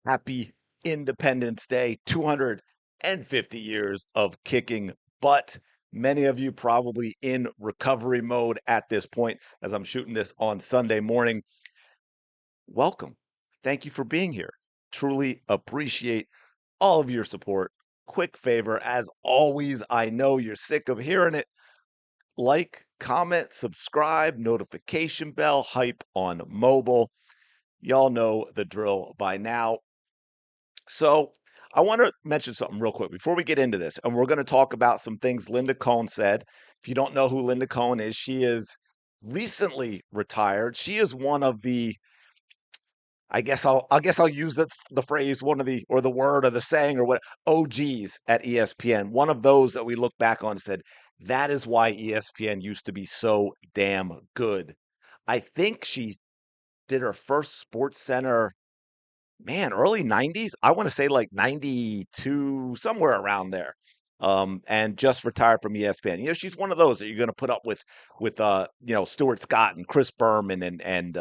Happy Independence Day. 250 years of kicking butt. Many of you probably in recovery mode at this point as I'm shooting this on Sunday morning. Welcome. Thank you for being here. Truly appreciate all of your support. Quick favor, as always, I know you're sick of hearing it. Like, comment, subscribe, notification bell, hype on mobile. Y'all know the drill by now. So I want to mention something real quick before we get into this, and we're going to talk about some things Linda Cohn said. If you don't know who Linda Cohn is, she is recently retired. She is one of the, I guess I'll use the phrase, one of the, or the word or the saying or what, OGs at ESPN. One of those that we look back on and said that is why ESPN used to be so damn good. I think she did her first Sports Center, man, early 90s. I want to say like 92, somewhere around there. And just retired from ESPN. She's one of those that you're going to put up with Stuart Scott and Chris Berman and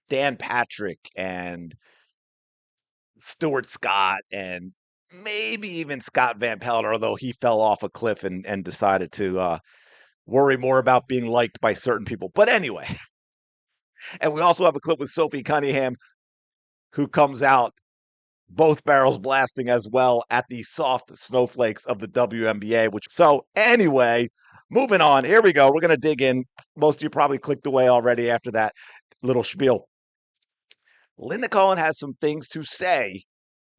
Dan Patrick and Stuart Scott and maybe even Scott Van Pelt, although he fell off a cliff and decided to worry more about being liked by certain people. But anyway, and we also have a clip with Sophie Cunningham, who comes out both barrels blasting as well at the soft snowflakes of the WNBA. So anyway, moving on. Here we go. We're going to dig in. Most of you probably clicked away already after that little spiel. Linda Cohn has some things to say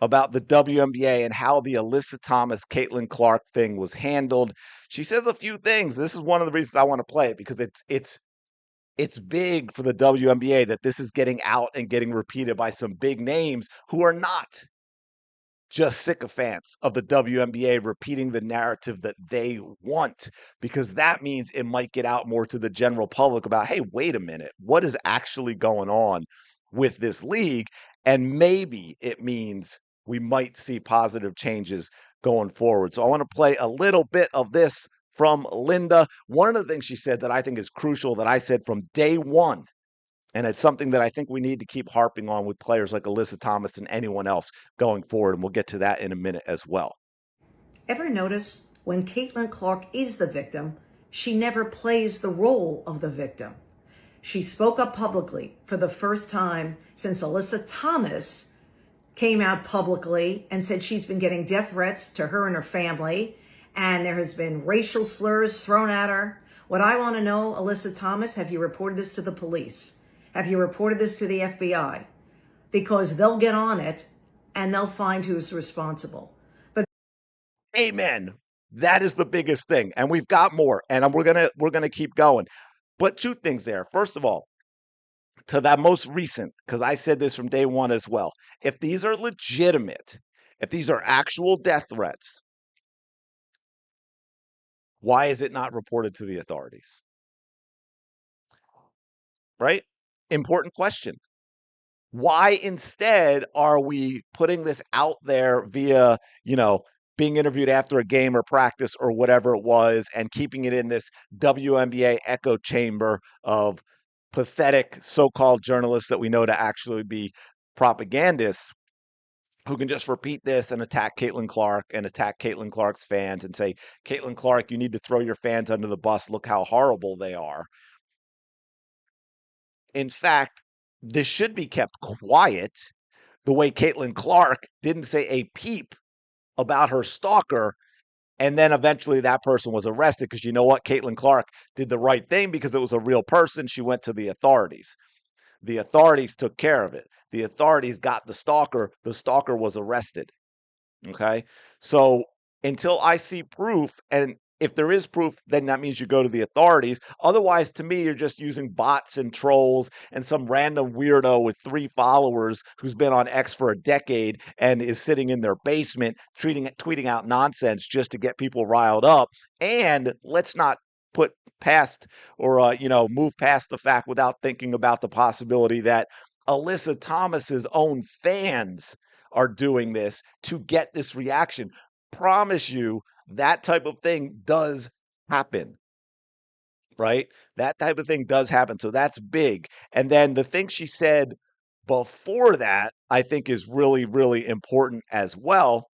about the WNBA and how the Alyssa Thomas, Caitlin Clark thing was handled. She says a few things. This is one of the reasons I want to play it, because it's big for the WNBA that this is getting out and getting repeated by some big names who are not just sycophants of the WNBA repeating the narrative that they want, because that means it might get out more to the general public about, hey, wait a minute, what is actually going on with this league? And maybe it means we might see positive changes going forward. So I want to play a little bit of this from Linda. One of the things she said that I think is crucial, that I said from day one, and it's something that I think we need to keep harping on with players like Alyssa Thomas and anyone else going forward. And we'll get to that in a minute as well. Ever notice when Caitlin Clark is the victim, she never plays the role of the victim? She spoke up publicly for the first time since Alyssa Thomas came out publicly and said she's been getting death threats to her and her family, and there has been racial slurs thrown at her. What I want to know, Alyssa Thomas, have you reported this to the police? Have you reported this to the FBI? Because they'll get on it and they'll find who's responsible. But amen. That is the biggest thing. And we've got more, and we're gonna keep going. But two things there. First of all, to that most recent, because I said this from day one as well. If these are legitimate, if these are actual death threats, why is it not reported to the authorities? Right? Important question. Why instead are we putting this out there via, being interviewed after a game or practice or whatever it was, and keeping it in this WNBA echo chamber of pathetic so-called journalists that we know to actually be propagandists, who can just repeat this and attack Caitlin Clark and attack Caitlin Clark's fans and say, Caitlin Clark, you need to throw your fans under the bus. Look how horrible they are. In fact, this should be kept quiet, the way Caitlin Clark didn't say a peep about her stalker. And then eventually that person was arrested, because you know what? Caitlin Clark did the right thing because it was a real person. She went to the authorities. The authorities took care of it. The authorities got the stalker. The stalker was arrested. Okay. So until I see proof, and if there is proof, then that means you go to the authorities. Otherwise, to me, you're just using bots and trolls and some random weirdo with 3 followers who's been on X for a decade and is sitting in their basement tweeting out nonsense just to get people riled up. And let's not put past or move past the fact without thinking about the possibility that Alyssa Thomas's own fans are doing this to get this reaction. Promise you, that type of thing does happen, right? That type of thing does happen. So that's big. And then the thing she said before that, I think is really, really important as well.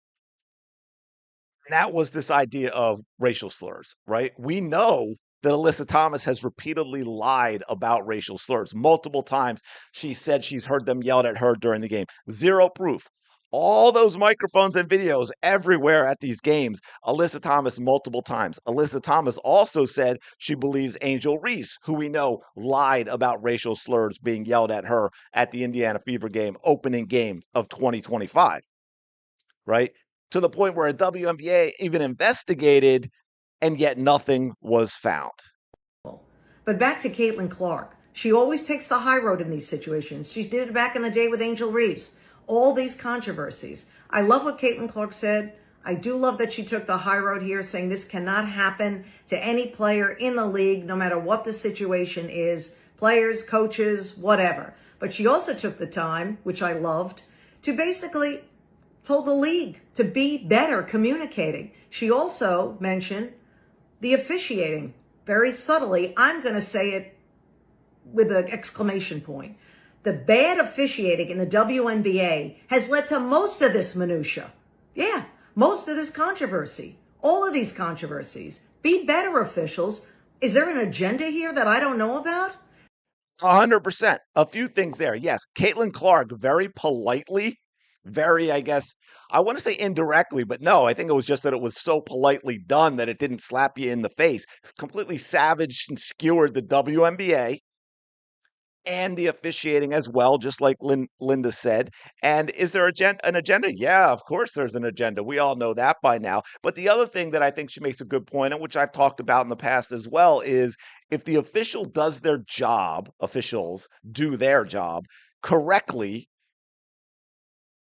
And that was this idea of racial slurs, right? We know that Alyssa Thomas has repeatedly lied about racial slurs. Multiple times she said she's heard them yelled at her during the game. Zero proof. All those microphones and videos everywhere at these games. Alyssa Thomas multiple times. Alyssa Thomas also said she believes Angel Reese, who we know lied about racial slurs being yelled at her at the Indiana Fever game, opening game of 2025, right? To the point where a WNBA even investigated, and yet nothing was found. But back to Caitlin Clark. She always takes the high road in these situations. She did it back in the day with Angel Reese. All these controversies. I love what Caitlin Clark said. I do love that she took the high road here, saying this cannot happen to any player in the league, no matter what the situation is, players, coaches, whatever. But she also took the time, which I loved, to basically told the league to be better communicating. She also mentioned the officiating very subtly. I'm going to say it with an exclamation point. The bad officiating in the WNBA has led to most of this minutia. Yeah, most of this controversy. All of these controversies. Be better officials. Is there an agenda here that I don't know about? 100%. A few things there. Yes, Caitlin Clark very politely, very, I guess, I want to say indirectly, but no, I think it was just that it was so politely done that it didn't slap you in the face. It's completely savage and skewered the WNBA and the officiating as well, just like Linda said. And is there an agenda? Yeah, of course there's an agenda. We all know that by now. But the other thing that I think she makes a good point, and which I've talked about in the past as well, is if the official does their job, officials do their job correctly,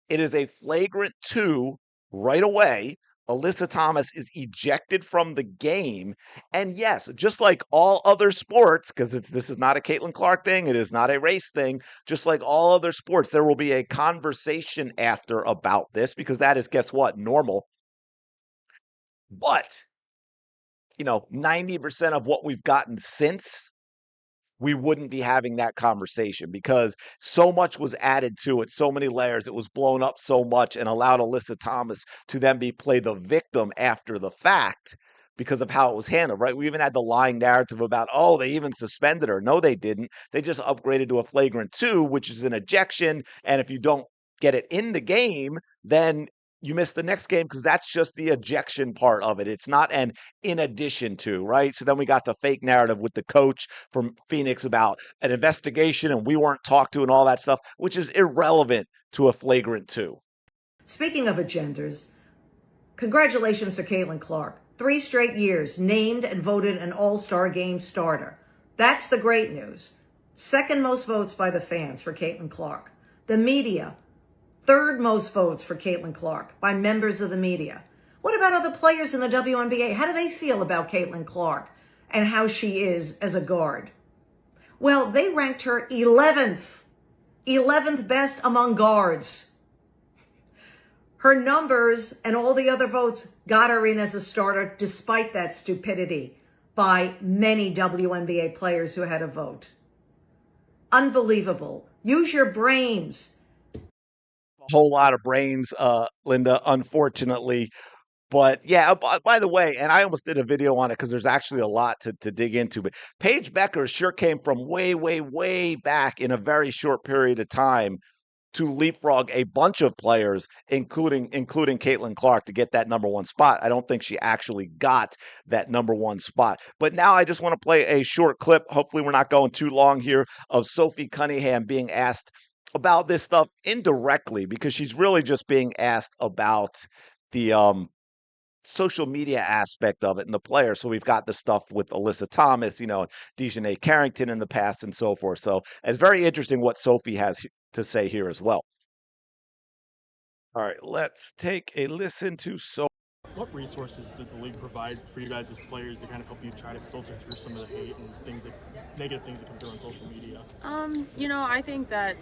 it is a flagrant two right away. Alyssa Thomas is ejected from the game. And yes, just like all other sports, because this is not a Caitlin Clark thing, it is not a race thing, just like all other sports, there will be a conversation after about this because that is, guess what, normal. But, 90% of what we've gotten since we wouldn't be having that conversation because so much was added to it, so many layers. It was blown up so much and allowed Alyssa Thomas to then play the victim after the fact because of how it was handled, right? We even had the lying narrative about, oh, they even suspended her. No, they didn't. They just upgraded to a flagrant two, which is an ejection. And if you don't get it in the game, then you miss the next game because that's just the ejection part of it. It's not an in addition to, right? So then we got the fake narrative with the coach from Phoenix about an investigation and we weren't talked to and all that stuff, which is irrelevant to a flagrant two. Speaking of agendas, congratulations to Caitlin Clark. 3 straight years named and voted an All-Star Game starter. That's the great news. Second most votes by the fans for Caitlin Clark. The media, third most votes for Caitlin Clark by members of the media. What about other players in the WNBA? How do they feel about Caitlin Clark and how she is as a guard? Well, they ranked her 11th best among guards. Her numbers and all the other votes got her in as a starter despite that stupidity by many WNBA players who had a vote. Unbelievable. Use your brains. A whole lot of brains, Linda, unfortunately. But yeah, by the way, and I almost did a video on it because there's actually a lot to dig into. But Paige Becker sure came from way, way, way back in a very short period of time to leapfrog a bunch of players, including Caitlin Clark, to get that number one spot. I don't think she actually got that number one spot. But now I just want to play a short clip. Hopefully we're not going too long here of Sophie Cunningham being asked about this stuff indirectly because she's really just being asked about the social media aspect of it and the player. So we've got the stuff with Alyssa Thomas, Dejanay Carrington in the past and so forth. So it's very interesting what Sophie has to say here as well. All right, let's take a listen to Sophie. What resources does the league provide for you guys as players to kind of help you try to filter through some of the hate and negative things that come through on social media? I think that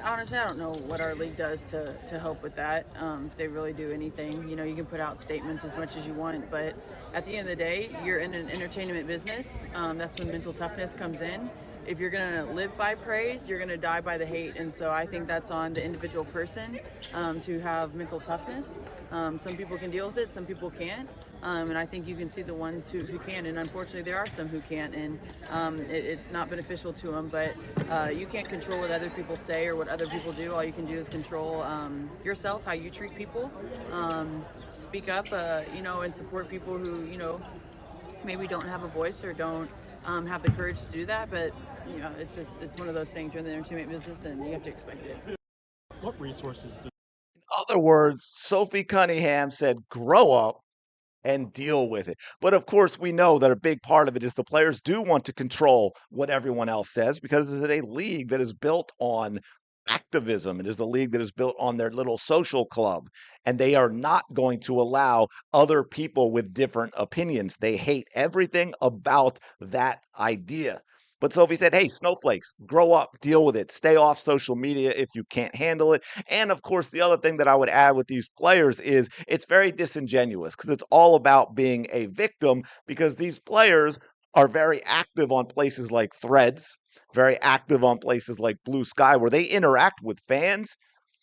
honestly, I don't know what our league does to help with that. If they really do anything, you can put out statements as much as you want, but at the end of the day, you're in an entertainment business. That's when mental toughness comes in. if you're going to live by praise, you're going to die by the hate. And so I think that's on the individual person to have mental toughness. Some people can deal with it, some people can't. And I think you can see the ones who can. And unfortunately, there are some who can't. And it's not beneficial to them. But you can't control what other people say or what other people do. All you can do is control yourself, how you treat people. Speak up, and support people who, maybe don't have a voice or don't have the courage to do that. But it's one of those things. You're in the entertainment business, and you have to expect it. What resources do In other words, Sophie Cunningham said, grow up and deal with it. But of course, we know that a big part of it is the players do want to control what everyone else says because it's a league that is built on activism. It is a league that is built on their little social club, and they are not going to allow other people with different opinions. They hate everything about that idea. But Sophie said, hey, snowflakes, grow up, deal with it, stay off social media if you can't handle it. And of course, the other thing that I would add with these players is it's very disingenuous because it's all about being a victim because these players are very active on places like Threads, very active on places like Blue Sky, where they interact with fans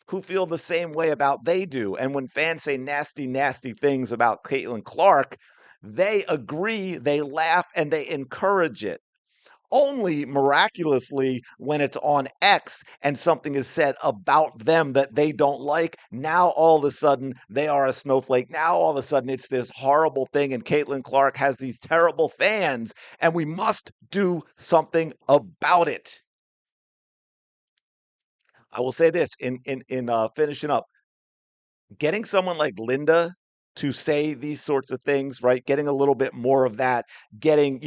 who feel the same way about they do. And when fans say nasty, nasty things about Caitlin Clark, they agree, they laugh, and they encourage it. Only miraculously when it's on X and something is said about them that they don't like, now all of a sudden they are a snowflake. Now all of a sudden it's this horrible thing, and Caitlin Clark has these terrible fans, and we must do something about it. I will say this in finishing up, getting someone like Linda to say these sorts of things, right? Getting a little bit more of that, getting,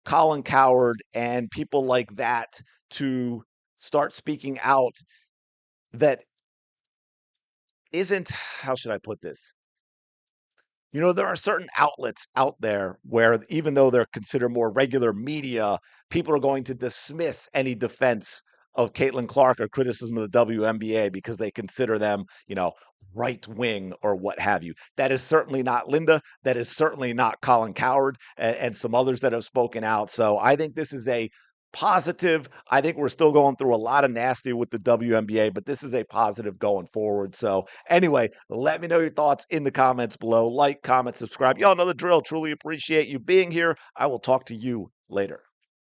Colin Coward and people like that to start speaking out that isn't, how should I put this? There are certain outlets out there where even though they're considered more regular media, people are going to dismiss any defense of Caitlin Clark or criticism of the WNBA because they consider them, right wing or what have you. That is certainly not Linda. That is certainly not Colin Coward and some others that have spoken out. So I think this is a positive. I think we're still going through a lot of nasty with the WNBA, but this is a positive going forward. So anyway, let me know your thoughts in the comments below. Like, comment, subscribe. Y'all know the drill. Truly appreciate you being here. I will talk to you later.